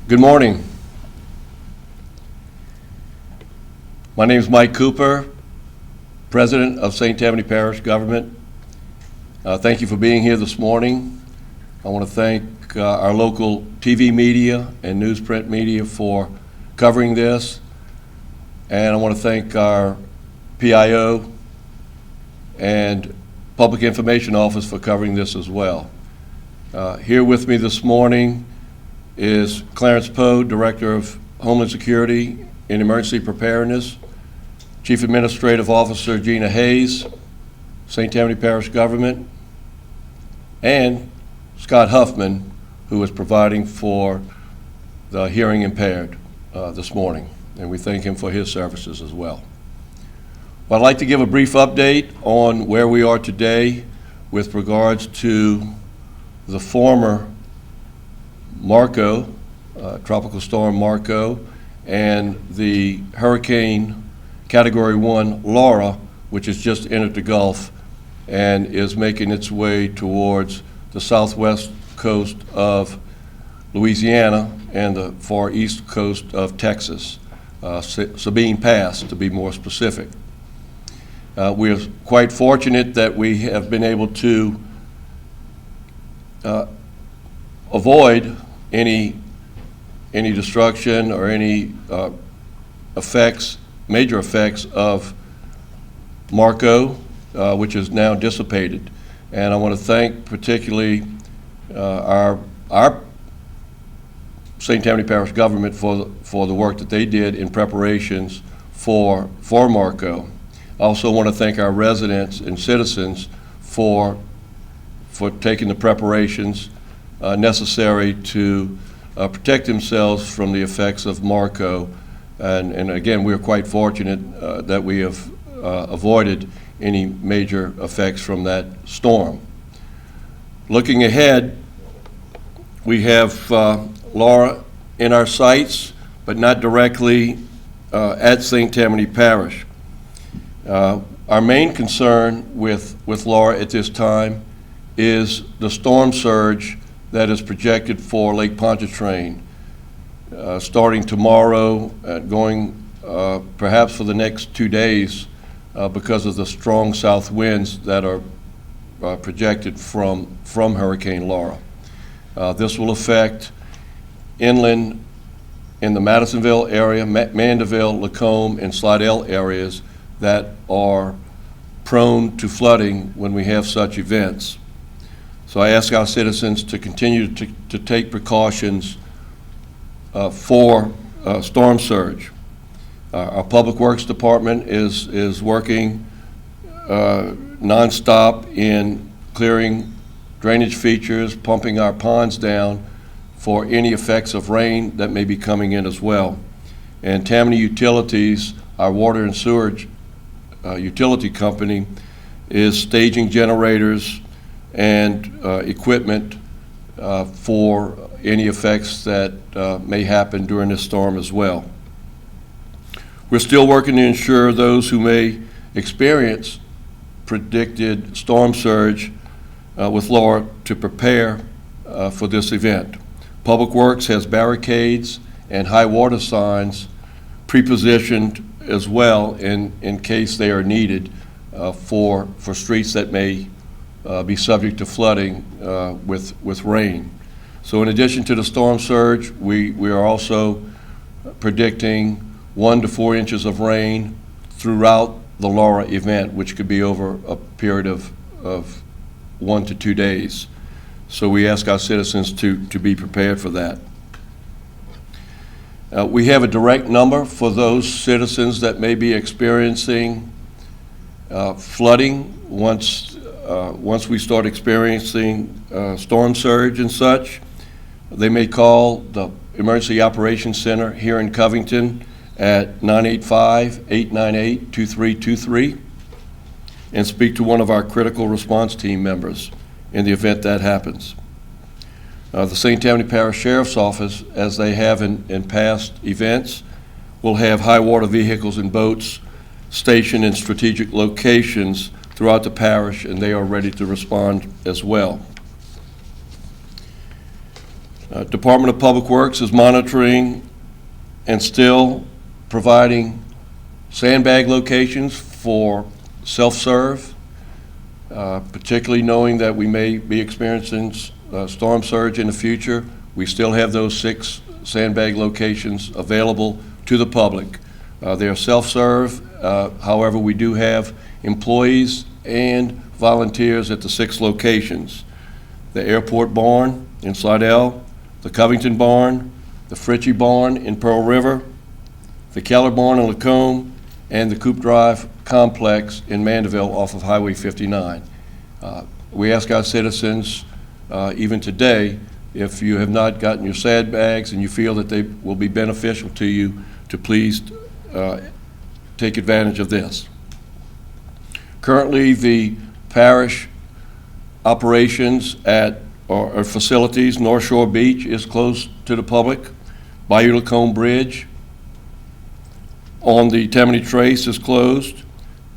Good morning. My name is Mike Cooper, President of St. Tammany Parish Government. Thank you for being here this morning. I want to thank our local TV media and newsprint media for covering this. And I want to thank our PIO and Public Information Office for covering this as well. Here with me this morning is Clarence Poe, Director of Homeland Security and Emergency Preparedness, Chief Administrative Officer Gina Hayes, St. Tammany Parish Government, and Scott Huffman, who is providing for the hearing impaired this morning, and we thank him for his services as well. But I'd like to give a brief update on where we are today with regards to the former Marco, Tropical Storm Marco, and the Hurricane Category 1 Laura, which has just entered the Gulf and is making its way towards the southwest coast of Louisiana and the far east coast of Texas, Sabine Pass to be more specific. We are quite fortunate that we have been able to avoid any destruction or any major effects of Marco, which is now dissipated. And I want to thank particularly our St. Tammany Parish government for the work that they did in preparations for Marco. I also want to thank our residents and citizens for taking the preparations necessary to protect themselves from the effects of Marco. And again, we are quite fortunate that we have avoided any major effects from that storm. Looking ahead, we have Laura in our sights, but not directly at St. Tammany Parish. Our main concern with Laura at this time is the storm surge that is projected for Lake Pontchartrain, starting tomorrow, going perhaps for the next 2 days because of the strong south winds that are projected from Hurricane Laura. This will affect inland in the Madisonville area, Mandeville, Lacombe, and Slidell areas that are prone to flooding when we have such events. So I ask our citizens to continue to take precautions for storm surge. Our Public Works Department is working nonstop in clearing drainage features, pumping our ponds down for any effects of rain that may be coming in as well. And Tammany Utilities, our water and sewerage utility company, is staging generators and equipment for any effects that may happen during this storm as well. We're still working to ensure those who may experience predicted storm surge with Laura to prepare for this event. Public Works has barricades and high water signs pre-positioned as well in case they are needed for streets that may be subject to flooding with rain. So in addition to the storm surge, we are also predicting 1 to 4 inches of rain throughout the Laura event, which could be over a period of 1 to 2 days. So we ask our citizens to be prepared for that. We have a direct number for those citizens that may be experiencing flooding once we start experiencing storm surge and such. They may call the Emergency Operations Center here in Covington at 985-898-2323 and speak to one of our critical response team members in the event that happens. The St. Tammany Parish Sheriff's Office, as they have in past events, will have high water vehicles and boats stationed in strategic locations throughout the parish, and they are ready to respond as well. Department of Public Works is monitoring and still providing sandbag locations for self-serve, particularly knowing that we may be experiencing storm surge in the future. We still have those 6 sandbag locations available to the public. They are self-serve. However, we do have employees and volunteers at the 6 locations: the Airport Barn in Slidell, the Covington Barn, the Fritchie Barn in Pearl River, the Keller Barn in Lacombe, and the Coop Drive Complex in Mandeville off of Highway 59. We ask our citizens, even today, if you have not gotten your sandbags and you feel that they will be beneficial to you, to please take advantage of this. Currently, the parish operations at our facilities, North Shore Beach is closed to the public. Bayou Lacombe Bridge on the Tammany Trace is closed.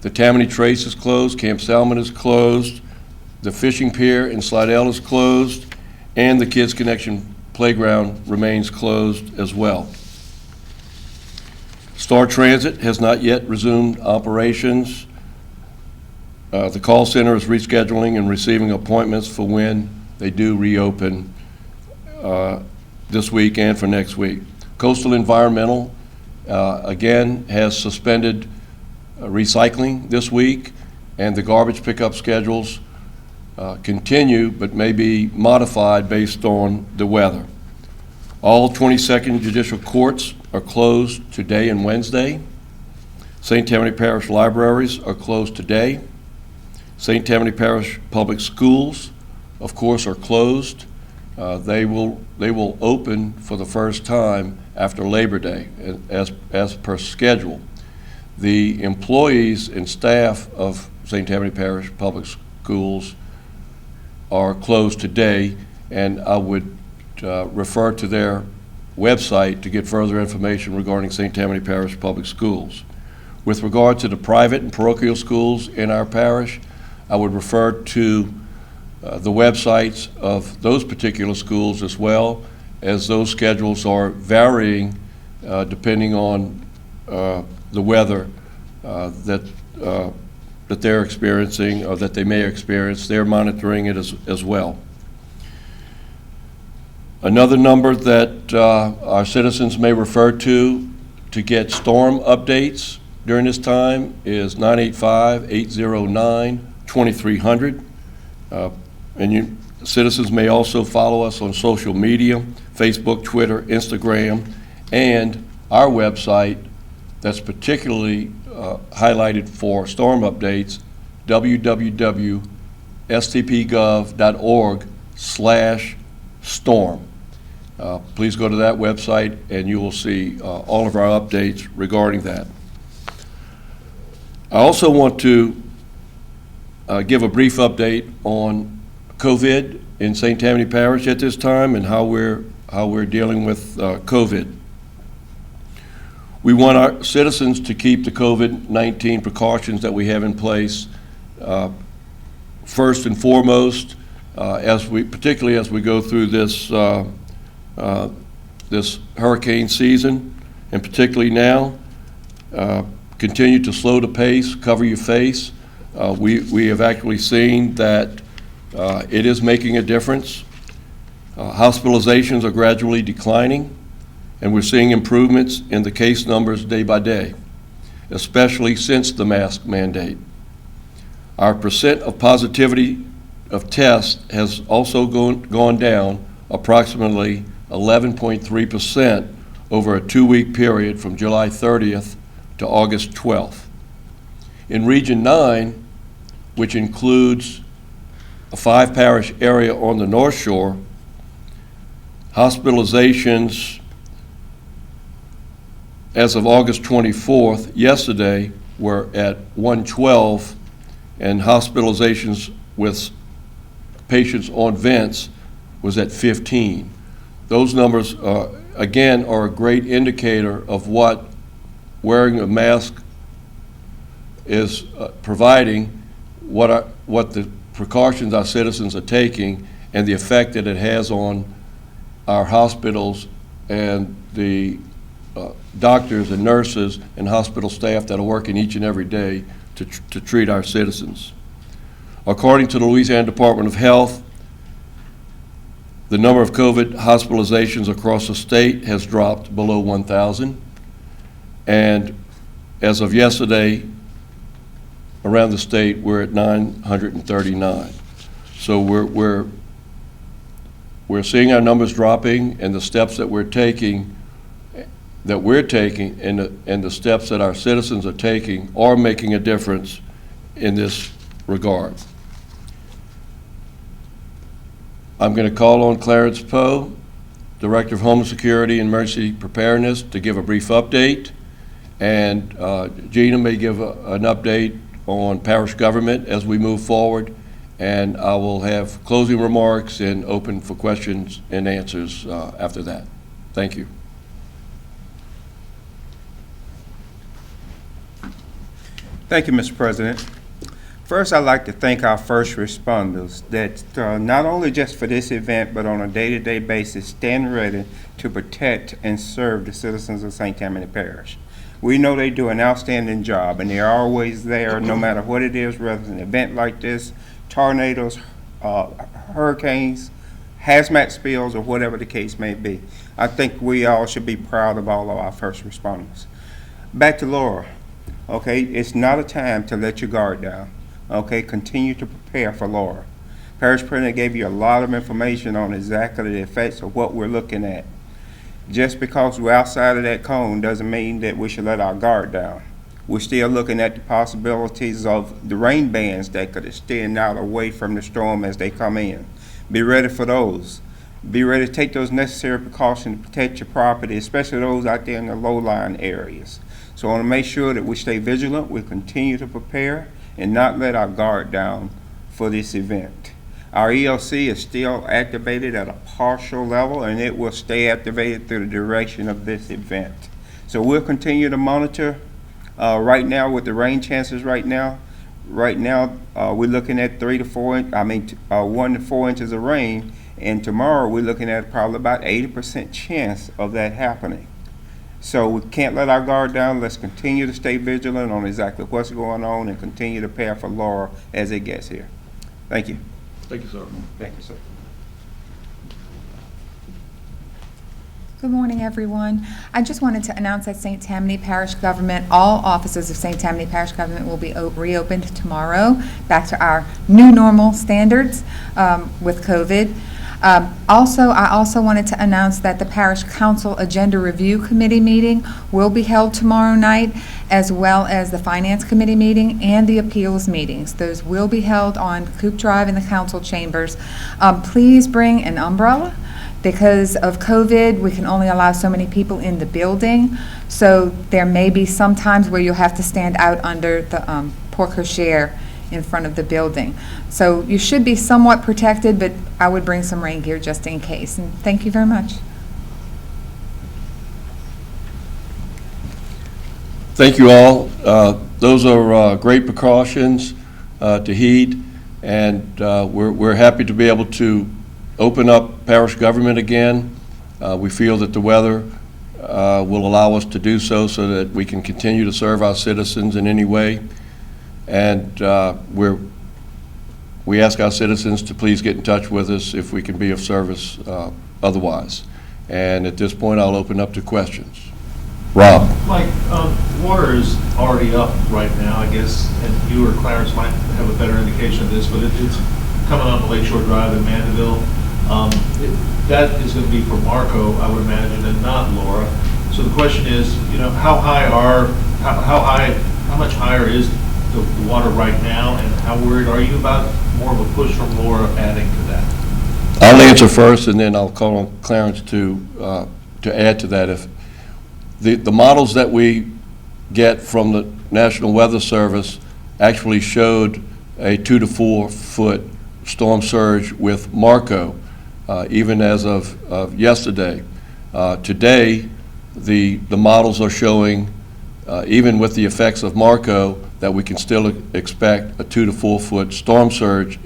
The Tammany Trace is closed. Camp Salmon is closed. The fishing pier in Slidell is closed. And the Kids Connection Playground remains closed as well. Star Transit has not yet resumed operations. The call center is rescheduling and receiving appointments for when they do reopen this week and for next week. Coastal Environmental, again, has suspended recycling this week, and the garbage pickup schedules continue but may be modified based on the weather. All 22nd judicial courts are closed today and Wednesday. St. Tammany Parish libraries are closed today. St. Tammany Parish public schools, of course, are closed. They will open for the first time after Labor Day, as per schedule. The employees and staff of St. Tammany Parish public schools are closed today, and I would refer to their website to get further information regarding St. Tammany Parish public schools. With regard to the private and parochial schools in our parish, I would refer to the websites of those particular schools, as well as those schedules are varying depending on the weather that they're experiencing or that they may experience. They're monitoring it as well. Another number that our citizens may refer to get storm updates during this time is 985-809-2300. And citizens may also follow us on social media, Facebook, Twitter, Instagram, and our website that's particularly highlighted for storm updates, www.stpgov.org/storm. Please go to that website and you will see all of our updates regarding that. I also want to give a brief update on COVID in St. Tammany Parish at this time and how we're dealing with COVID. We want our citizens to keep the COVID-19 precautions that we have in place first and foremost, particularly as we go through this this hurricane season, and particularly now. Continue to slow the pace, cover your face. We have actually seen that it is making a difference. Hospitalizations are gradually declining, and we're seeing improvements in the case numbers day by day, especially since the mask mandate. Our percent of positivity of tests has also gone down approximately 11.3% over a 2-week period from July 30th to August 12th. In Region 9, which includes a 5-parish area on the North Shore, hospitalizations as of August 24th, yesterday, were at 112, and hospitalizations with patients on vents was at 15. Those numbers, again, are a great indicator of what wearing a mask is providing, what the precautions our citizens are taking, and the effect that it has on our hospitals and the doctors and nurses and hospital staff that are working each and every day to treat our citizens. According to the Louisiana Department of Health, the number of COVID hospitalizations across the state has dropped below 1,000. And as of yesterday, around the state, we're at 939. So we're seeing our numbers dropping, and the steps that we're taking, and the steps that our citizens are taking are making a difference in this regard. I'm going to call on Clarence Poe, Director of Homeland Security and Emergency Preparedness, to give a brief update, and Gina may give an update on parish government as we move forward, and I will have closing remarks and open for questions and answers after that. Thank you. Thank you, Mr. President. First, I'd like to thank our first responders that not only just for this event, but on a day-to-day basis, stand ready to protect and serve the citizens of St. Tammany Parish. We know they do an outstanding job, and they're always there no matter what it is, whether it's an event like this, tornadoes, hurricanes, hazmat spills, or whatever the case may be. I think we all should be proud of all of our first responders. Back to Laura. Okay, it's not a time to let your guard down. Okay, continue to prepare for Laura. Parish President gave you a lot of information on exactly the effects of what we're looking at. Just because we're outside of that cone doesn't mean that we should let our guard down. We're still looking at the possibilities of the rain bands that could extend out away from the storm as they come in. Be ready for those. Be ready to take those necessary precautions to protect your property, especially those out there in the low-lying areas. So I want to make sure that we stay vigilant, we continue to prepare, and not let our guard down for this event. Our ELC is still activated at a partial level, and it will stay activated through the duration of this event. So we'll continue to monitor. Right now, with the rain chances right now, we're looking at 1 to 4 inches of rain, and tomorrow we're looking at probably about 80% chance of that happening. So we can't let our guard down. Let's continue to stay vigilant on exactly what's going on and continue to prepare for Laura as it gets here. Thank you. Thank you, sir. Thank you, sir. Good morning, everyone. I just wanted to announce that St. Tammany Parish Government, all offices of St. Tammany Parish Government will be reopened tomorrow, back to our new normal standards with COVID. I also wanted to announce that the Parish Council Agenda Review Committee meeting will be held tomorrow night, as well as the Finance Committee meeting and the Appeals meetings. Those will be held on Coop Drive in the council chambers. Please bring an umbrella. Because of COVID, we can only allow so many people in the building, so there may be some times where you'll have to stand out under the porte cochere in front of the building. So you should be somewhat protected, but I would bring some rain gear just in case. And thank you very much. Thank you all. Those are great precautions to heed, and we're happy to be able to open up parish government again. We feel that the weather will allow us to do so that we can continue to serve our citizens in any way. And we ask our citizens to please get in touch with us if we can be of service otherwise. And at this point, I'll open up to questions. Rob. Mike, water is already up right now, I guess, and you or Clarence might have a better indication of this, but it's coming on the Lakeshore Drive in Mandeville. That is going to be for Marco, I would imagine, and not Laura. So the question is, how much higher is the water right now, and how worried are you about more of a push from Laura adding to that? I'll answer first, and then I'll call on Clarence to add to that. If the models that we get from the National Weather Service actually showed a 2 to 4 foot storm surge with Marco, even as of yesterday. Today, the models are showing, even with the effects of Marco, that we can still expect a 2 to 4 foot storm surge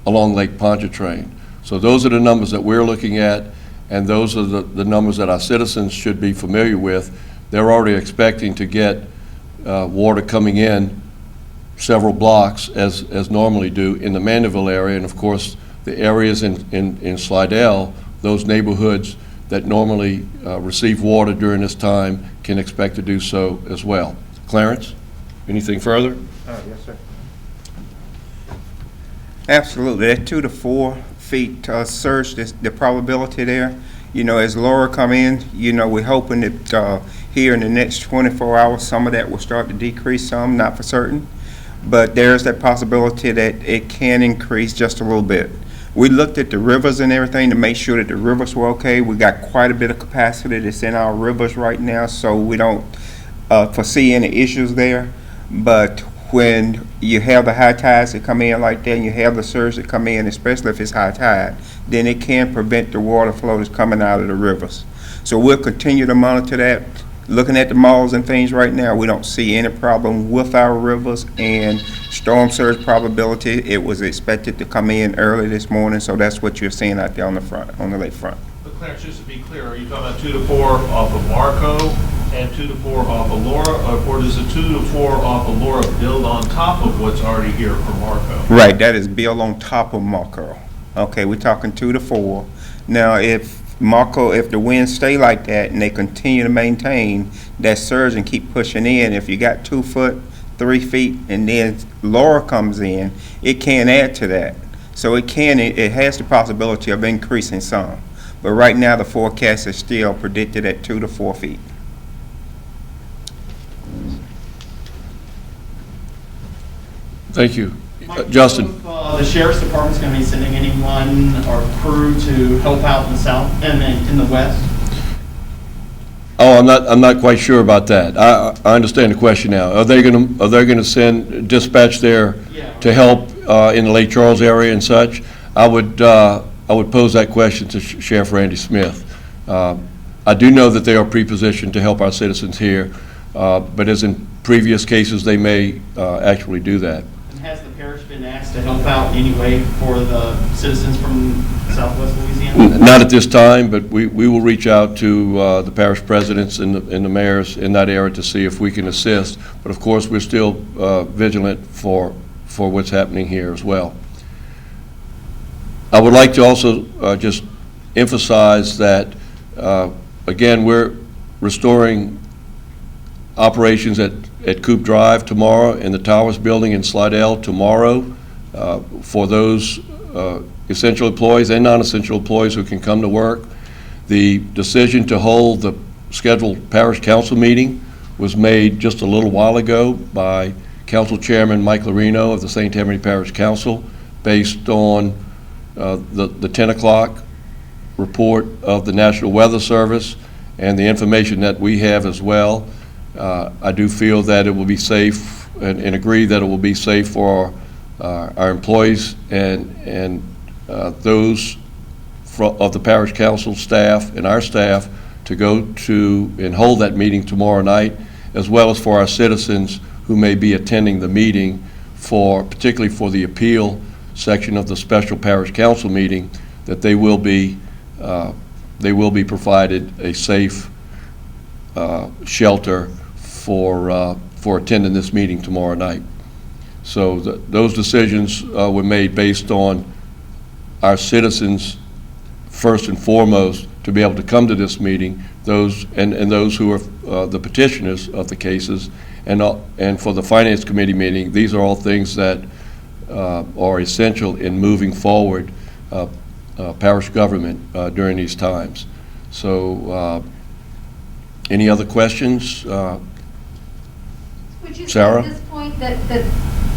along Lake Pontchartrain. So those are the numbers that we're looking at, and those are the numbers that our citizens should be familiar with. They're already expecting to get water coming in several blocks as normally do in the Mandeville area, and of course the areas in Slidell, those neighborhoods that normally receive water during this time can expect to do so as well. Clarence, anything further? Yes, sir. Absolutely. That 2 to 4 feet surge, the probability there, you know, as Laura come in, you know, we're hoping that here in the next 24 hours, some of that will start to decrease some, not for certain. But there's that possibility that it can increase just a little bit. We looked at the rivers and everything to make sure that the rivers were okay. We got quite a bit of capacity that's in our rivers right now, so we don't foresee any issues there. But when you have the high tides that come in like that, and you have the surge that come in, especially if it's high tide, then it can prevent the water flow that's coming out of the rivers. So we'll continue to monitor that. Looking at the malls and things right now, we don't see any problem with our rivers and storm surge probability. It was expected to come in early this morning, so that's what you're seeing out there on the front, on the lakefront. But Clarence, just to be clear, are you talking about 2 to 4 off of Marco and 2 to 4 off of Laura, or does the 2 to 4 off of Laura build on top of what's already here for Marco? Right, that is built on top of Marco. Okay, we're talking 2 to 4. Now, if the winds stay like that and they continue to maintain that surge and keep pushing in, if you got 2 foot, 3 feet, and then Laura comes in, it can add to that. So it has the possibility of increasing some. But right now, the forecast is still predicted at 2 to 4 feet. Thank you. Justin. The sheriff's department's going to be sending anyone or crew to help out in the south and in the west? Oh, I'm not quite sure about that. I understand the question now. Are they going to send dispatch there to help in the Lake Charles area and such? I would pose that question to Sheriff Randy Smith. I do know that they are pre-positioned to help our citizens here, but as in previous cases, they may actually do that. Has the parish been asked to help out in any way for the citizens from southwest Louisiana? Not at this time, but we will reach out to the parish presidents and the mayors in that area to see if we can assist. But of course, we're still vigilant for what's happening here as well. I would like to also just emphasize that, again, we're restoring operations at Coop Drive tomorrow, and the Towers Building in Slidell tomorrow, for those essential employees and non-essential employees who can come to work. The decision to hold the scheduled parish council meeting was made just a little while ago by Council Chairman Mike Lorino of the St. Tammany Parish Council, based on the 10 o'clock report of the National Weather Service and the information that we have as well. I do feel that it will be safe and agree that it will be safe for our employees and those of the parish council staff and our staff to go to and hold that meeting tomorrow night, as well as for our citizens who may be attending the meeting, particularly for the appeal section of the special parish council meeting, that they will be provided a safe shelter for attending this meeting tomorrow night. So those decisions were made based on our citizens, first and foremost, to be able to come to this meeting, those who are the petitioners of the cases, and for the Finance Committee meeting. These are all things that are essential in moving forward parish government during these times. So any other questions? Would you say Sarah? at this point that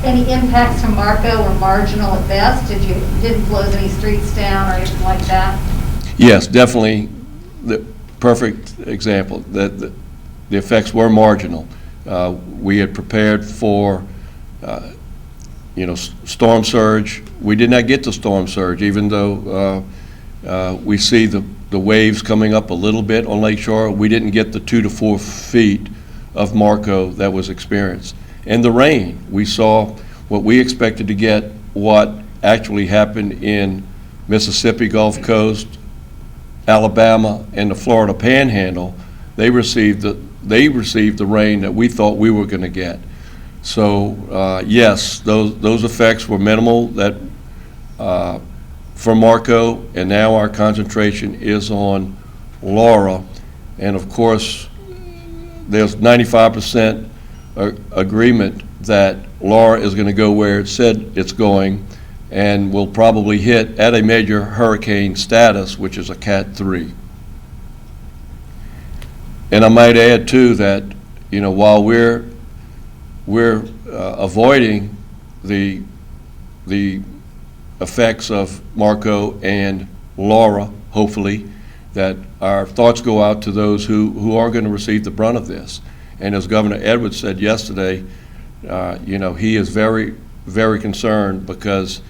any impacts to Marco were marginal at best? Didn't close any streets down or anything like that? Yes, definitely. The perfect example that the effects were marginal. We had prepared for storm surge. We did not get the storm surge, even though we see the waves coming up a little bit on Lake Shore. We didn't get the 2 to 4 feet of Marco that was experienced. And the rain, we saw what we expected to get, what actually happened in Mississippi Gulf Coast, Alabama, and the Florida Panhandle, they received the rain that we thought we were going to get. So yes, those effects were minimal for Marco, and now our concentration is on Laura. And of course, there's 95% agreement that Laura is going to go where it said it's going, and will probably hit at a major hurricane status, which is a Cat 3. And I might add too that, while we're avoiding the effects of Marco and Laura, hopefully, that our thoughts go out to those who are going to receive the brunt of this. And as Governor Edwards said yesterday, he is very, very concerned, because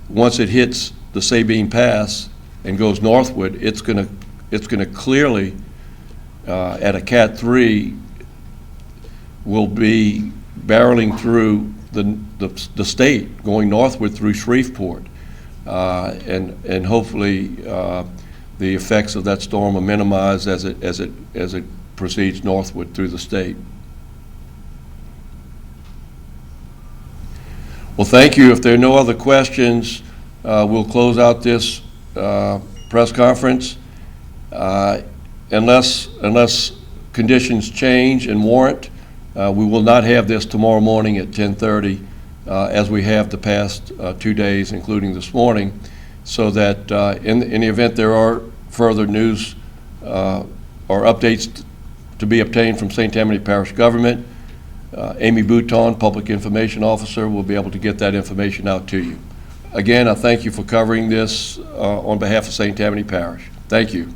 once it hits the Sabine Pass and goes northward, it's going to clearly, at a Cat 3, will be barreling through the state, going northward through Shreveport, and hopefully the effects of that storm are minimized as it proceeds northward through the state. Well, thank you. If there are no other questions, we'll close out this press conference. Unless conditions change and warrant, we will not have this tomorrow morning at 10:30, as we have the past 2 days, including this morning, so that in the event there are further news or updates to be obtained from St. Tammany Parish government, Amy Bouton, Public Information Officer, will be able to get that information out to you. Again, I thank you for covering this on behalf of St. Tammany Parish. Thank you.